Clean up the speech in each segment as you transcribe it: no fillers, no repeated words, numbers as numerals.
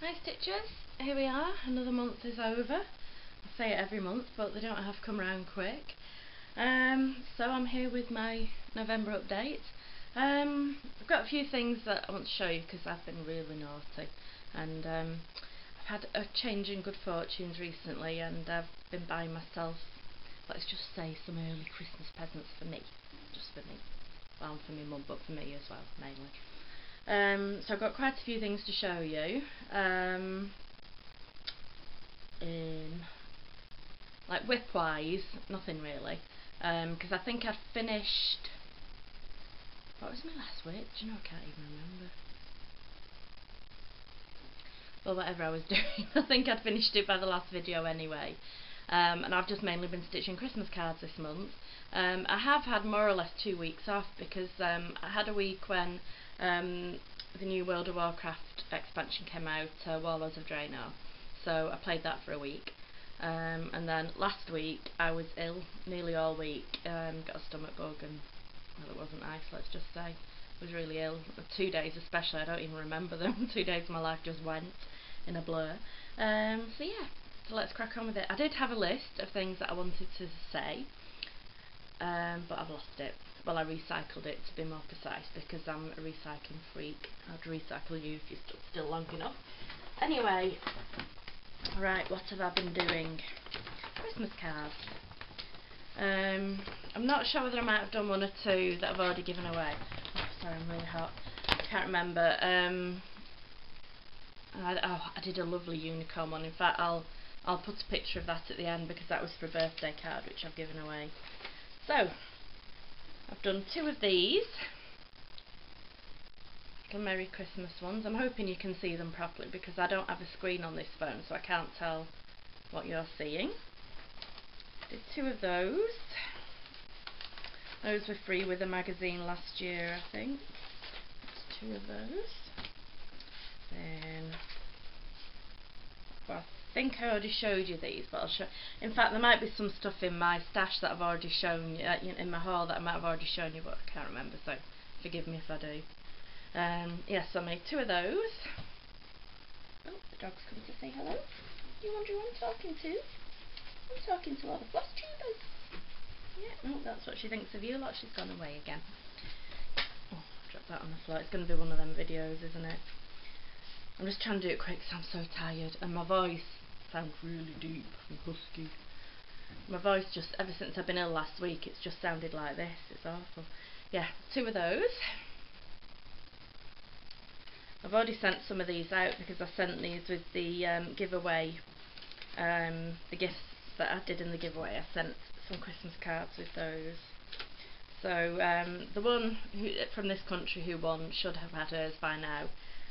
Hi Stitchers, here we are, another month is over. I say it every month but they don't have to come round quick. So I'm here with my November update. I've got a few things that I want to show you because I've been really naughty and I've had a change in good fortunes recently and I've been buying myself, let's just say, some early Christmas presents for me, just for me. Well, for my mum but for me as well, mainly. So I've got quite a few things to show you. Like whip wise, nothing really, because I think I'd finished, what was my last whip? Do you know, I can't even remember. Well, whatever I was doing, I think I'd finished it by the last video anyway. And I've just mainly been stitching Christmas cards this month. I have had more or less 2 weeks off because I had a week when the new World of Warcraft expansion came out, Warlords of Draenor, so I played that for a week. And then last week I was ill nearly all week, got a stomach bug and, well, it wasn't nice, let's just say. I was really ill, 2 days especially, I don't even remember them. 2 days of my life just went in a blur. So yeah, so let's crack on with it. I did have a list of things that I wanted to say, but I've lost it. Well, I recycled it to be more precise because I'm a recycling freak. I'd recycle you if you stood still long enough. Anyway, right, what have I been doing? Christmas cards. I'm not sure whether I might have done one or two that I've already given away. Oh, sorry, I'm really hot. I can't remember. I did a lovely unicorn one. In fact, I'll put a picture of that at the end because that was for a birthday card which I've given away. So, I've done 2 of these little Merry Christmas ones. I'm hoping you can see them properly because I don't have a screen on this phone, so I can't tell what you're seeing. Did 2 of those. Those were free with a magazine last year, I think. That's 2 of those. Then, well, I think I already showed you these, but I'll show. In fact, there might be some stuff in my stash that I've already shown you, in my haul that I might have already shown you, but I can't remember, so forgive me if I do. Yes, I made 2 of those. Oh, the dog's come to say hello. You wonder who I'm talking to? I'm talking to all the Floss tubers. Yeah, no, that's what she thinks of you. Look, she's gone away again. Oh, drop that on the floor. It's going to be one of them videos, isn't it? I'm just trying to do it quick because I'm so tired and my voice sounds really deep and husky. My voice just, ever since I've been ill last week, it's just sounded like this. It's awful. Yeah, 2 of those. I've already sent some of these out because I sent these with the giveaway, the gifts that I did in the giveaway. I sent some Christmas cards with those. So the one from this country who won should have had hers by now,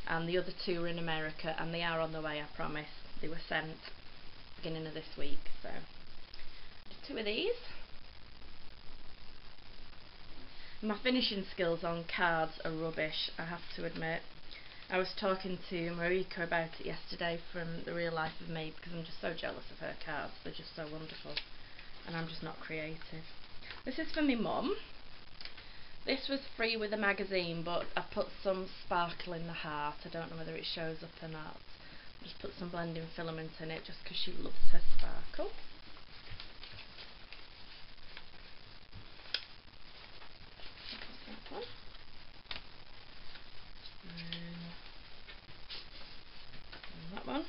and the other 2 are in America and they are on the way, I promise. They were sent beginning of this week, so just 2 of these. My finishing skills on cards are rubbish, I have to admit. I was talking to Marika about it yesterday from The Real Life of Me because I'm just so jealous of her cards. They're just so wonderful and I'm just not creative. This is for my mum. This was free with a magazine, but I put some sparkle in the heart. I don't know whether it shows up or not. Just put some blending filament in it just because she loves her sparkle. That one. And that one.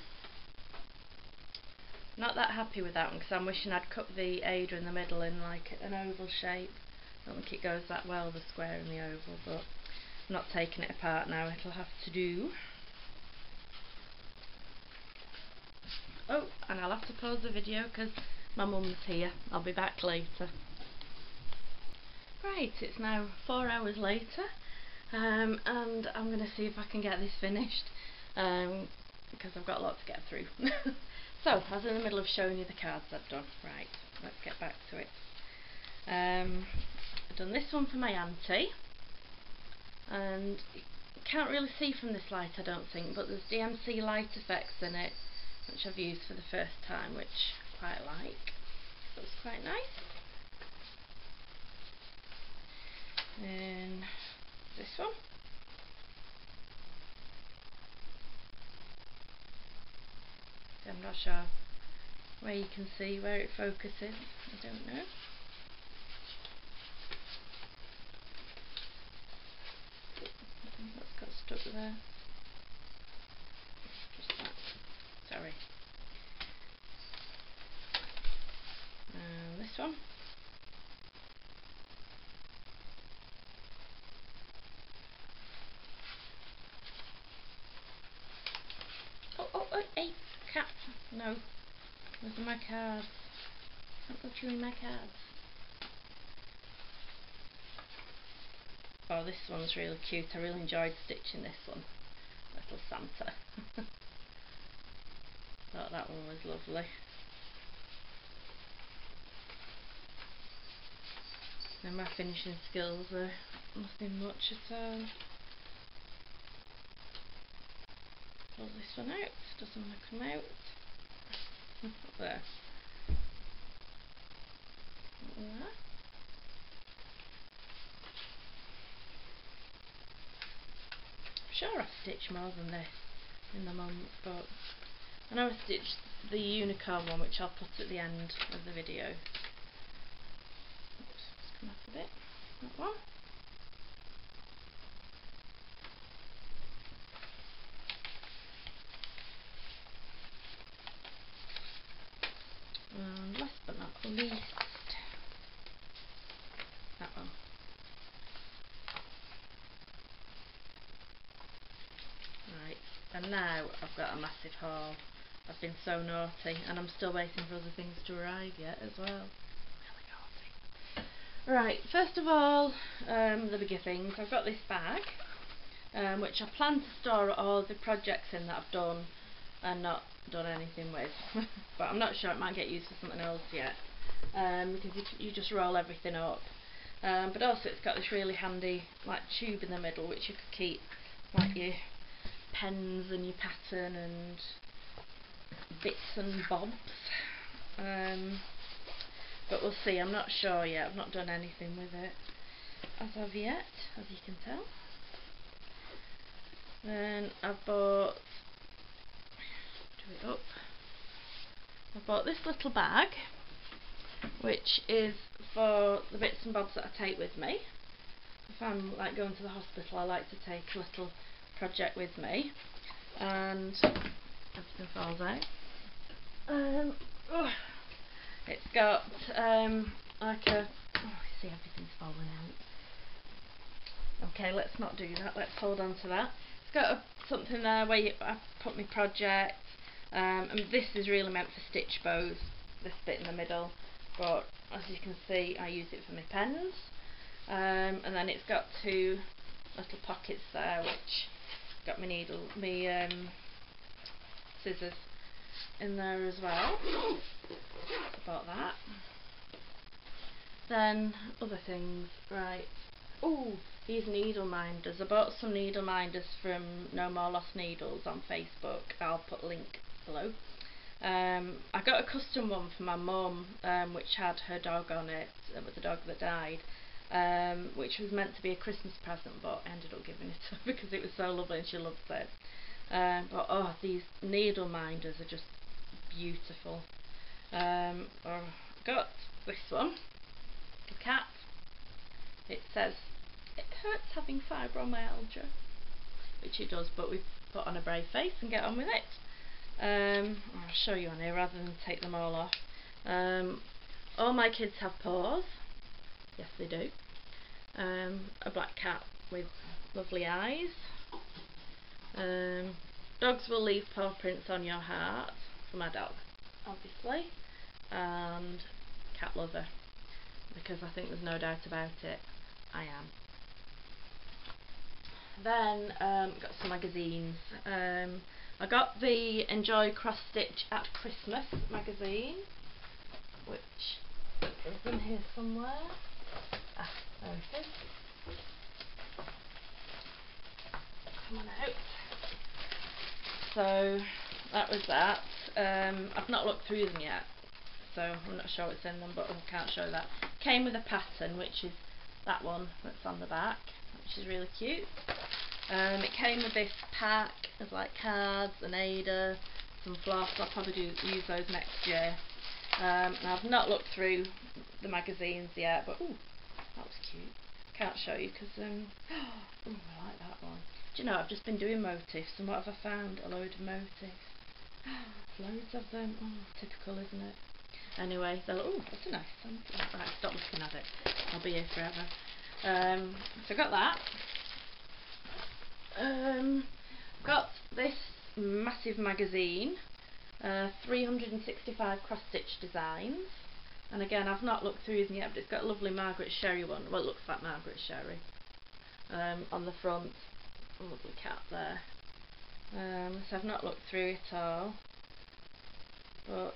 Not that happy with that one because I'm wishing I'd cut the Ada in the middle in like an oval shape. I don't think it goes that well, the square and the oval, but I'm not taking it apart now, it'll have to do. Oh, and I'll have to pause the video because my mum's here. I'll be back later. Right, it's now 4 hours later, and I'm going to see if I can get this finished, because I've got a lot to get through. So, I was in the middle of showing you the cards I've done. Right, let's get back to it. I've done this one for my auntie, and you can't really see from this light, I don't think, but there's DMC light effects in it, which I've used for the first time, which I quite like. So it's quite nice. And this one. So I'm not sure where you can see where it focuses. I don't know. That's got stuck there. Just that. Sorry. And this one. Oh, hey, cat. No. Those are my cards. Don't go chewing my cards. Oh, this one's really cute. I really enjoyed stitching this one. Little Santa. Thought that one was lovely. And my finishing skills are nothing much at all. Pull this one out. Doesn't want to come out. There. There. I'm sure I've stitched more than this in the month, but I know I stitched the unicorn one, which I'll put at the end of the video. Oops, it's come off a bit. That one. And last but not least, that one. Right, and now I've got a massive haul. I've been so naughty, and I'm still waiting for other things to arrive yet as well. Really naughty. Right, first of all, the bigger things. I've got this bag, which I plan to store all the projects in that I've done and not done anything with. But I'm not sure, it might get used for something else yet, because you just roll everything up. But also it's got this really handy like tube in the middle, which you could keep like your pens and your pattern and bits and bobs. But we'll see, I'm not sure yet, I've not done anything with it as of yet, as you can tell. Then I've bought, I bought this little bag, which is for the bits and bobs that I take with me. If I'm like going to the hospital, I like to take a little project with me, and everything falls out. It's got like a, you see everything's falling out. Okay, let's not do that, let's hold on to that. It's got something there where I put my project, and this is really meant for stitch bows, this bit in the middle, but as you can see I use it for my pens. And then it's got two little pockets there, which got my needle, my scissors in there as well. Bought that. Then other things, right. Oh, these needle minders. I bought some needle minders from No More Lost Needles on Facebook. I'll put a link below. I got a custom one for my mum, which had her dog on it, with the dog that died, which was meant to be a Christmas present, but I ended up giving it to her because it was so lovely and she loved it. But oh, these needle minders are just beautiful. I got this one, the cat. It says, "It hurts having fibromyalgia," which it does, but we put on a brave face and get on with it. I'll show you on here rather than take them all off. All my kids have paws. Yes, they do. A black cat with lovely eyes. Dogs will leave paw prints on your heart, for my dog, obviously. And cat lover, because I think there's no doubt about it, I am. Then got some magazines. I got the Enjoy Cross Stitch at Christmas magazine, which is in here somewhere. Ah, there it is. Come on out. So that was that. I've not looked through them yet, so I'm not sure what's in them, but I can't show that. Came with a pattern, which is that one that's on the back, which is really cute. It came with this pack of like cards and Ada, some floss. I'll probably use those next year. And I've not looked through the magazines yet, but ooh, that was cute. Can't show you because ooh, I like that one. Do you know, I've just been doing motifs, and what have I found? A load of motifs. Loads of them. Oh, typical, isn't it? Anyway, oh, that's a nice sample. Right, stop looking at it. I'll be here forever. So I got that. Got this massive magazine, 365 cross-stitch designs, and again I've not looked through these yet, but it's got a lovely Margaret Sherry one. Well, it looks like Margaret Sherry on the front. A lovely cat there. So I've not looked through it all, but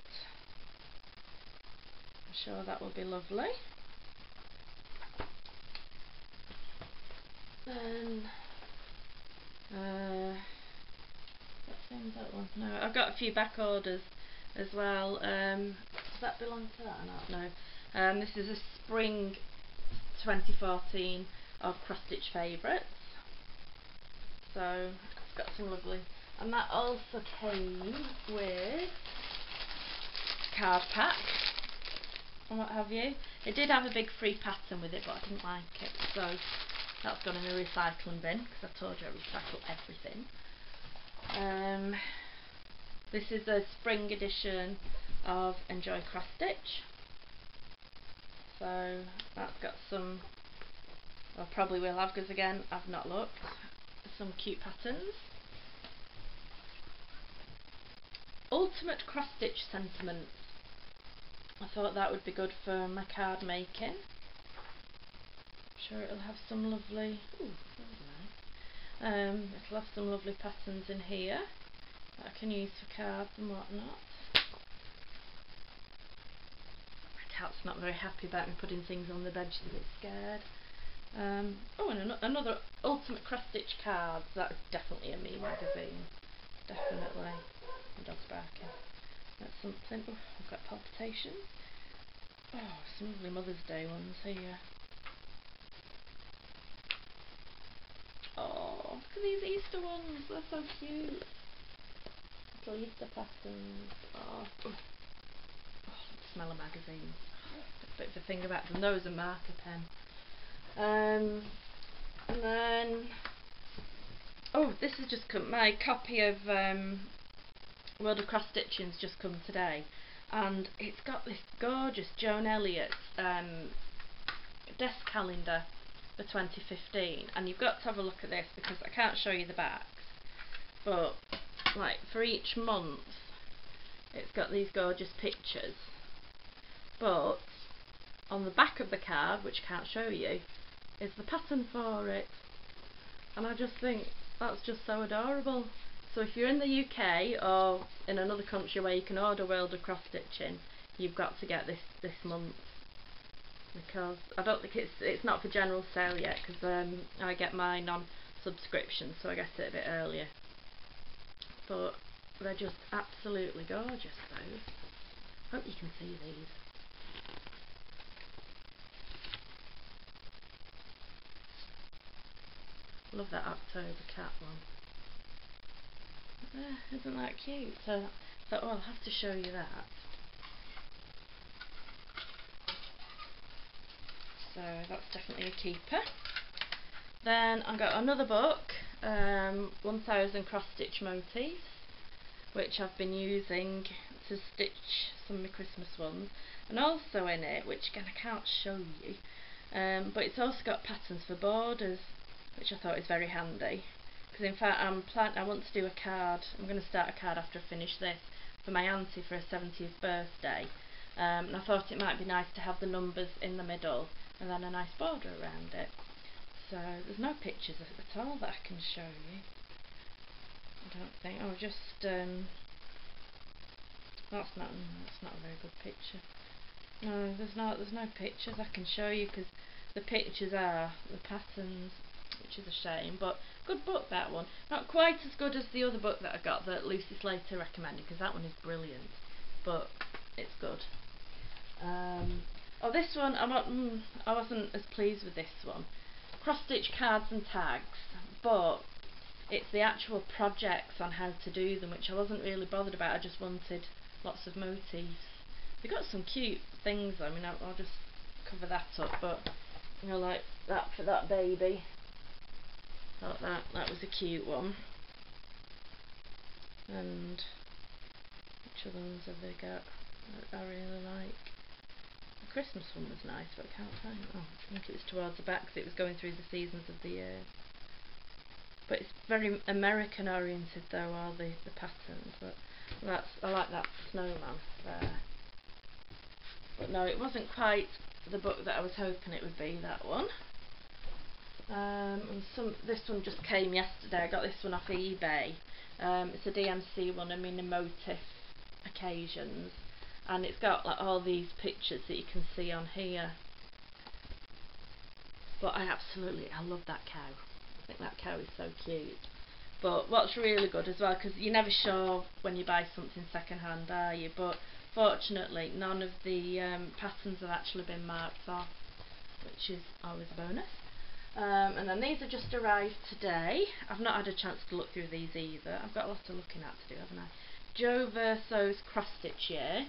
I'm sure that will be lovely. Then that one. No, I've got a few back orders as well. Does that belong to that or not? No. This is a spring 2014 of cross stitch favourites. So it's got some lovely, and that also came with card pack and what have you. It did have a big free pattern with it, but I didn't like it, so that's gone in the recycling bin because I told you I recycle everything. This is a spring edition of Enjoy Cross Stitch. So that's got some, I probably will have, because again I've not looked, some cute patterns. Ultimate Cross Stitch Sentiments. I thought that would be good for my card making. I'm sure it'll have some lovely, ooh, that was nice. It'll have some lovely patterns in here that I can use for cards and whatnot. My cat's not very happy about me putting things on the bed, she's a bit scared. Oh, and another Ultimate Cross Stitch cards. That's definitely a me magazine. Definitely. My dog's barking. That's something. Oh, I've got palpitations. Oh, some lovely Mother's Day ones here. Oh, look at these Easter ones. They're so cute. Little Easter patterns. Oh, oh. The smell of magazines. A bit of a thing about them. Those are marker pen. And then, oh, this has just come. My copy of World of Cross Stitching's just come today, and it's got this gorgeous Joan Elliott's desk calendar for 2015, and you've got to have a look at this because I can't show you the backs, but like for each month it's got these gorgeous pictures, but on the back of the card, which I can't show you, is the pattern for it, and I just think that's just so adorable. So if you're in the UK or in another country where you can order World of Cross Stitching, you've got to get this month, because I don't think it's not for general sale yet, because I get mine on subscription, so I get it a bit earlier. But they're just absolutely gorgeous, those. Hope you can see these. Love that October cat one. Isn't that cute? So I thought, oh, I'll have to show you that. So that's definitely a keeper. Then I got another book, 1000 Cross Stitch Motifs, which I've been using to stitch some of my Christmas ones, and also in it, which again I can't show you, but it's also got patterns for borders, which I thought is very handy. Because in fact I want to do a card. I'm going to start a card after I finish this for my auntie for her 70th birthday, and I thought it might be nice to have the numbers in the middle and then a nice border around it. So there's no pictures at all that I can show you, I don't think. Oh, just that's not a very good picture. No, there's no pictures I can show you, because the pictures are the patterns, which is a shame. But good book, that one. Not quite as good as the other book that I got that Lucy Slater recommended, because that one is brilliant, but it's good. Oh, this one I wasn't as pleased with this one. Cross stitch cards and tags, but it's the actual projects on how to do them which I wasn't really bothered about. I just wanted lots of motifs. They've got some cute things. I mean, I'll just cover that up, but you know, like that for that baby. Thought that was a cute one. And which other ones have they got that I really like? The Christmas one was nice, but I can't find it. Oh, I think it was towards the back because it was going through the seasons of the year. But it's very American oriented though, all the patterns. But I like that snowman there. But no, it wasn't quite the book that I was hoping it would be, that one. And this one just came yesterday. I got this one off eBay. It's a DMC one, I mean, emotive occasions, and it's got like all these pictures that you can see on here. But I love that cow. I think that cow is so cute. But what's really good as well, because you're never sure when you buy something second hand, are you? But fortunately none of the patterns have actually been marked off, which is always a bonus. And then these have just arrived today. I've not had a chance to look through these either. I've got a lot of looking at to do, haven't I? Joe Verso's cross stitch year.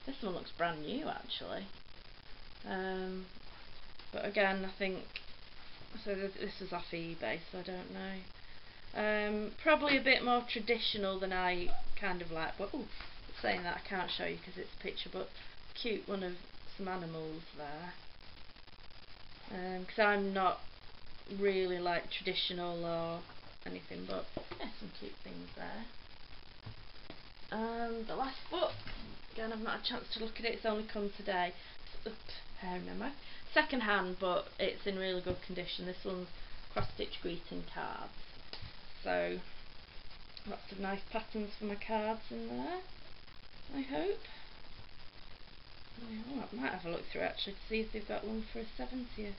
This one looks brand new actually. But again, I think so. This is off eBay, so I don't know. Probably a bit more traditional than I kind of like. But saying that, I can't show you because it's a picture, but cute one of some animals there. Because I'm not really like traditional or anything, but yeah, some cute things there. The last book, again, I've not had a chance to look at it. It's only come today. Hair in my mouth. Second hand, but it's in really good condition. This one's cross stitch greeting cards. So lots of nice patterns for my cards in there, I hope. Oh, I might have a look through actually to see if they've got one for a 70th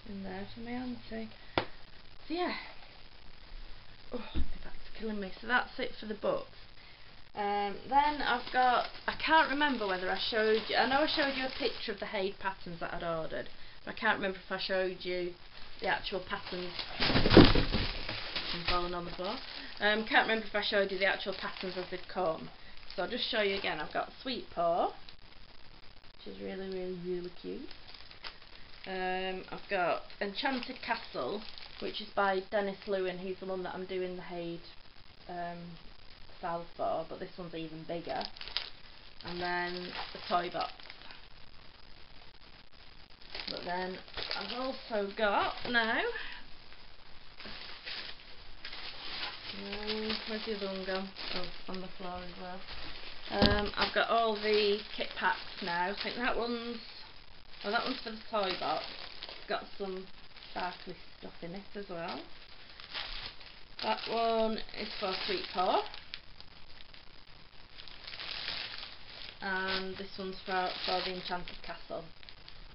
in there for my auntie. So yeah. Oh, my back's killing me. So that's it for the books. Then I've got, I can't remember whether I showed you, I know I showed you a picture of the Haid patterns that I'd ordered, but I can't remember if I showed you the actual patterns. I'm falling on the floor. Can't remember if I showed you the actual patterns as they've come. So I'll just show you again. I've got Sweet Paw, which is really, really, really cute. I've got Enchanted Castle, which is by Dennis Lewin. He's the one that I'm doing the Haid style for, but this one's even bigger. And then the Toy Box. But then I've also got now. Where's the other one gone? Oh, on the floor as well. I've got all the kit packs now. I think that one's, oh, that one's for the Toy Box. It's got some sparkly stuff in it as well. That one is for Sweet Paw. And this one's for the Enchanted Castle.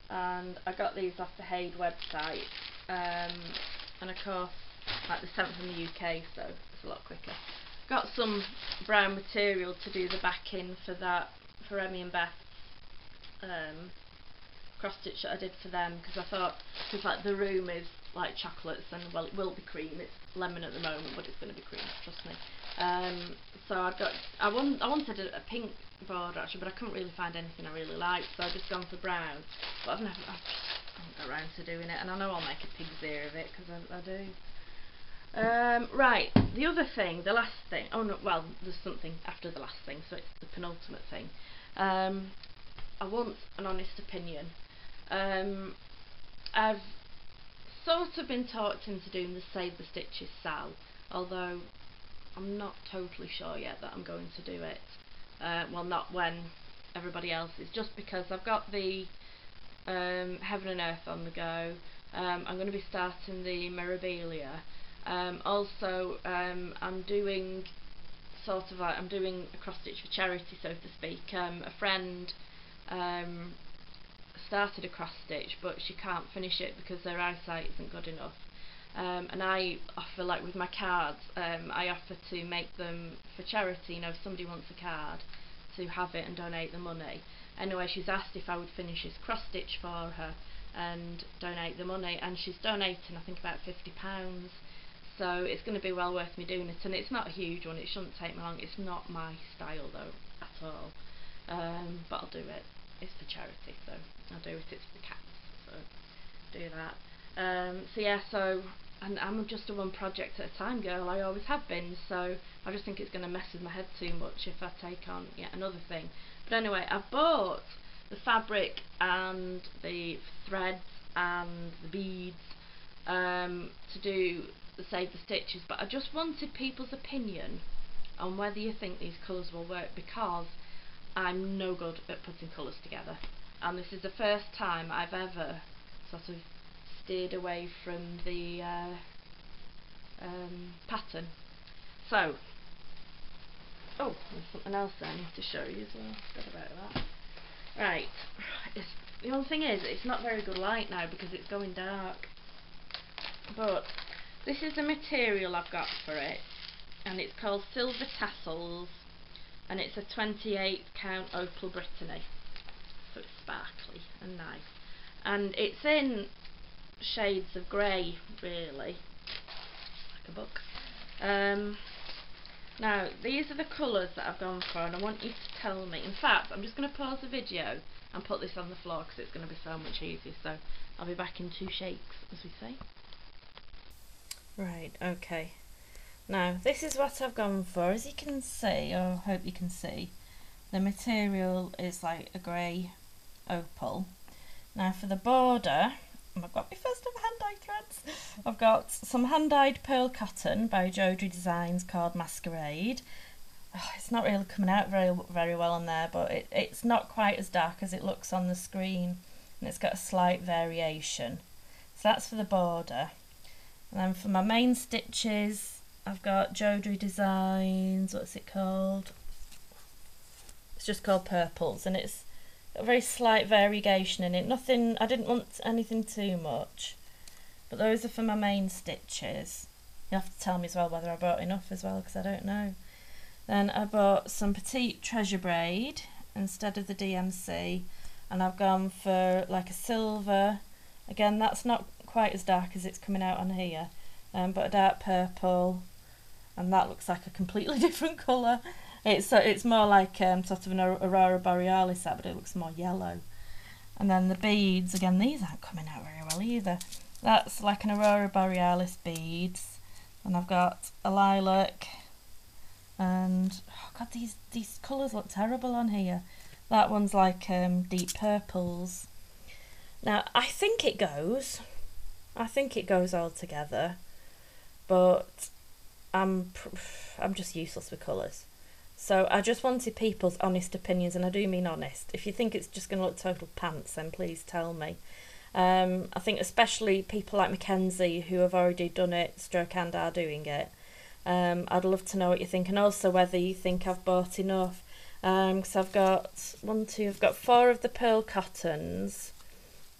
And I got these off the Haid website. And of course, like, they're sent from the UK, so it's a lot quicker. Got some brown material to do the backing for that, for Emmy and Beth's cross stitch that I did for them, because I thought, because like the room is like chocolates, and well, it will be cream. It's lemon at the moment, but it's going to be cream, trust me. So I wanted a pink border actually, but I couldn't really find anything I really liked, so I've just gone for brown. But I haven't got around to doing it, and I know I'll make a pig's ear of it because I do. Right, the other thing, the last thing, oh no, well, there's something after the last thing, so it's the penultimate thing. I want an honest opinion. I've sort of been talked into doing the Save the Stitches Sal, although I'm not totally sure yet that I'm going to do it. Well, not when everybody else is, just because I've got the Heaven and Earth on the go. I'm going to be starting the Mirabilia. Also, I'm doing sort of like, I'm doing a cross stitch for charity, so to speak. A friend started a cross stitch, but she can't finish it because her eyesight isn't good enough. And I offer, like with my cards, I offer to make them for charity. You know, if somebody wants a card, to have it and donate the money. Anyway, she's asked if I would finish this cross stitch for her and donate the money, and she's donating, I think, about £50. so it's going to be well worth me doing it. And it's not a huge one, it shouldn't take me long. It's not my style though at all, but I'll do it. It's for charity, so I'll do it. It's for the cats, so do that. So yeah, and I'm just a one project at a time girl. I always have been, so I just think it's going to mess with my head too much if I take on yet another thing. But anyway, I've bought the fabric and the threads and the beads to do the Save the Stitches, but I just wanted people's opinion on whether you think these colours will work, because I'm no good at putting colours together, and this is the first time I've ever sort of steered away from the pattern. So, oh, there's something else I need to show you as well. Forgot about that. Right, the only thing is, it's not very good light now because it's going dark, but this is the material I've got for it, and it's called Silver Tassels, and it's a 28 count opal Brittany, so it's sparkly and nice, and it's in shades of grey, really, like a book. Now these are the colours that I've gone for, and I want you to tell me. In fact, I'm just going to pause the video and put this on the floor because it's going to be so much easier, so I'll be back in 2 shakes, as we say. Right, okay. Now this is what I've gone for. As you can see, or I hope you can see, the material is like a grey opal. Now for the border, I've got my first ever hand-dyed threads. I've got some hand-dyed pearl cotton by Jodyri Designs called Masquerade. Oh, it's not really coming out very well on there, but it's not quite as dark as it looks on the screen, and it's got a slight variation. So that's for the border. And then for my main stitches, I've got Jodyri Designs, what's it called? It's just called Purples, and it's a very slight variation in it. Nothing, I didn't want anything too much, but those are for my main stitches. You have to tell me as well whether I bought enough as well, because I don't know. Then I bought some Petite Treasure Braid instead of the DMC, and I've gone for like a silver. Again, that's not quite as dark as it's coming out on here, but a dark purple, and that looks like a completely different colour. It's more like sort of an Aurora Borealis set, but it looks more yellow. And then the beads, again, these aren't coming out very well either. That's like an Aurora Borealis beads, and I've got a lilac, and oh god, these colours look terrible on here. That one's like deep purples. Now I think it goes all together, but I'm just useless with colours. So I just wanted people's honest opinions, and I do mean honest. If you think it's just going to look total pants, then please tell me. I think especially people like Mackenzie who have already done it, stroke and are doing it. I'd love to know what you think, and also whether you think I've bought enough. Because I've got 4 of the pearl cottons.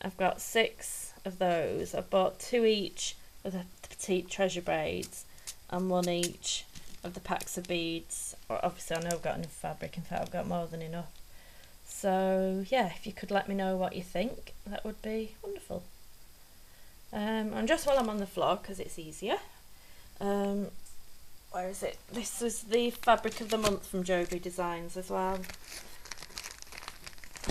I've got 6 of those. I've bought 2 each of the Petite Treasure Braids, and 1 each of the packs of beads. Obviously I know I've got enough fabric, in fact I've got more than enough. So yeah, if you could let me know what you think, that would be wonderful. And just while I'm on the floor, because it's easier, where is it? This is the fabric of the month from Jodyri Designs as well.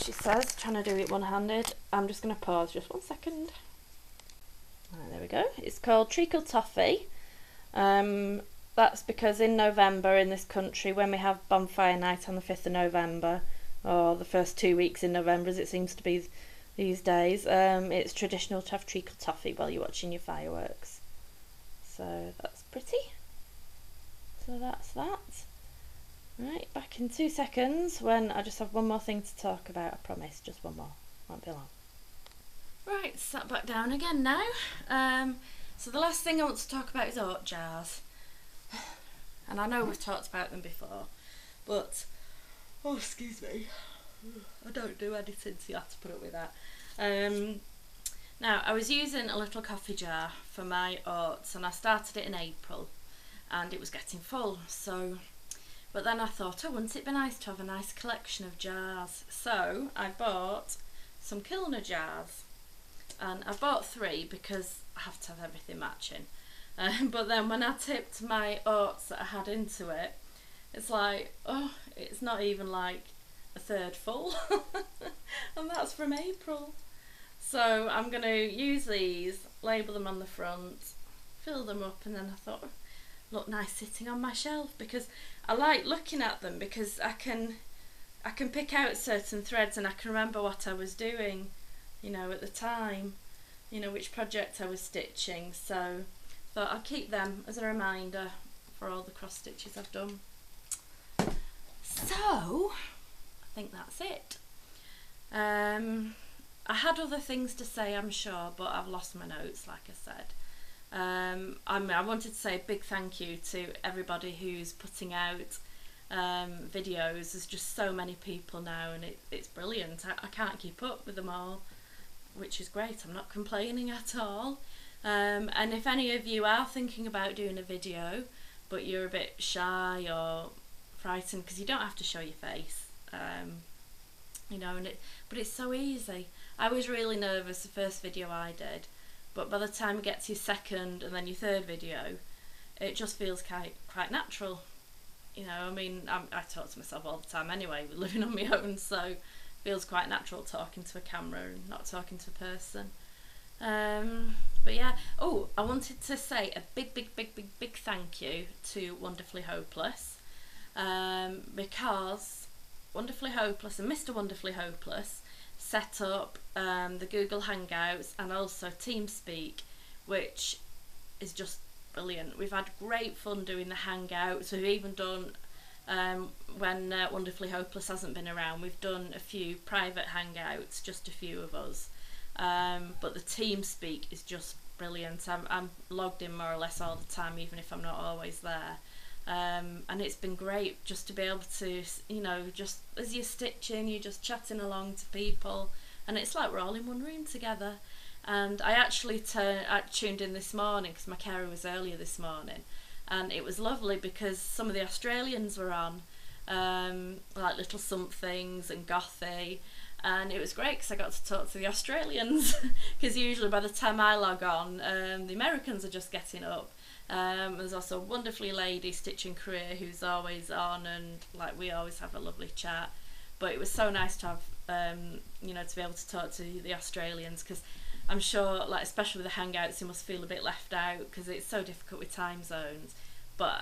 She says, trying to do it one-handed. I'm just going to pause just 1 second. Right, there we go. It's called Treacle Toffee. That's because in November in this country, when we have bonfire night on the 5th of November, or the first 2 weeks in November as it seems to be these days, it's traditional to have treacle toffee while you're watching your fireworks. So that's pretty. So that's that. Right, back in 2 seconds when I just have one more thing to talk about, I promise, just one more, won't be long. Right, sat back down again now. So the last thing I want to talk about is oat jars. And I know we've talked about them before, but, oh excuse me, I don't do editing, so you have to put up with that. Now I was using a little coffee jar for my oats, and I started it in April, and it was getting full, so, but then I thought, oh, wouldn't it be nice to have a nice collection of jars? So I bought some Kilner jars, and I bought 3 because I have to have everything matching. But then when I tipped my oats that I had into it, it's like, oh, it's not even like a third full. And that's from April. So I'm going to use these, label them on the front, fill them up, and then I thought, look nice sitting on my shelf, because I like looking at them, because I can pick out certain threads and I can remember what I was doing, you know, at the time, you know, which project I was stitching. So I thought I'll keep them as a reminder for all the cross stitches I've done. So I think that's it. I had other things to say, I'm sure, but I've lost my notes, like I said. I wanted to say a big thank you to everybody who's putting out videos. There's just so many people now, and it's brilliant. I can't keep up with them all, which is great. I'm not complaining at all. And if any of you are thinking about doing a video, but you're a bit shy or frightened, because you don't have to show your face, you know, but it's so easy. I was really nervous the first video I did, but by the time you get to your second and then your third video, it just feels quite natural. You know, I mean, I talk to myself all the time anyway, living on my own, so it feels quite natural talking to a camera and not talking to a person. But yeah, oh, I wanted to say a big thank you to Wonderfully Hopeless, because Wonderfully Hopeless and Mr. Wonderfully Hopeless set up the Google Hangouts and also TeamSpeak, which is just brilliant. We've had great fun doing the Hangouts. We've even done, when Wonderfully Hopeless hasn't been around, we've done a few private Hangouts, just a few of us. But the TeamSpeak is just brilliant. I'm logged in more or less all the time, even if I'm not always there. And it's been great just to be able to, you know, just as you're stitching, you're just chatting along to people, and it's like we're all in one room together. And I actually tuned in this morning because my carer was earlier this morning, and it was lovely because some of the Australians were on, like Little Somethings and Gothy, and it was great because I got to talk to the Australians, because usually by the time I log on, the Americans are just getting up. There's also a wonderfully lady stitching career who's always on, and like we always have a lovely chat. But it was so nice to have, you know, to be able to talk to the Australians, because I'm sure, like especially with the Hangouts, you must feel a bit left out because it's so difficult with time zones. But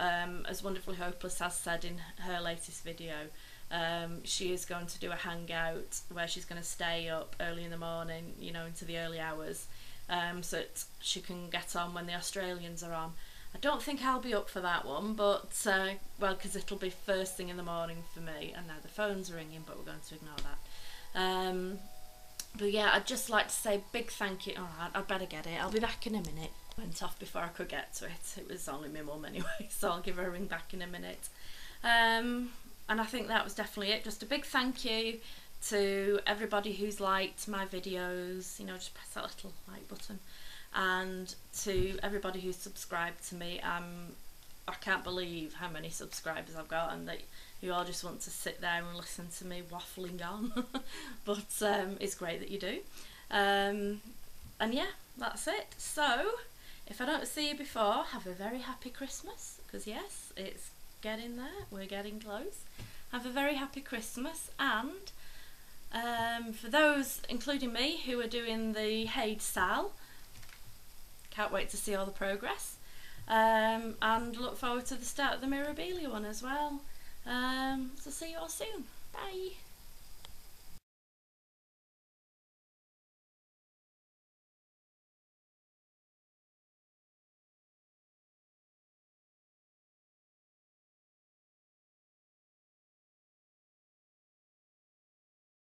as Wonderfully Hopeless has said in her latest video, she is going to do a Hangout where she's going to stay up early in the morning, you know, into the early hours, so that she can get on when the Australians are on. I don't think I'll be up for that one, but well, because it'll be first thing in the morning for me. And now the phone's ringing, but we're going to ignore that. But yeah, I'd just like to say big thank you. Alright, I'd better get it. I'll be back in a minute. Went off before I could get to it. It was only my mum anyway, so I'll give her a ring back in a minute. And I think that was definitely it. Just a big thank you to everybody who's liked my videos. You know, just press that little like button. And to everybody who's subscribed to me. I can't believe how many subscribers I've got, and that you all just want to sit there and listen to me waffling on. But it's great that you do. And yeah, that's it. So if I don't see you before, have a very happy Christmas, because yes, it's getting there, we're getting close. Have a very happy Christmas, and for those, including me, who are doing the Haid Sal, can't wait to see all the progress, and look forward to the start of the Mirabilia one as well. So see you all soon. Bye.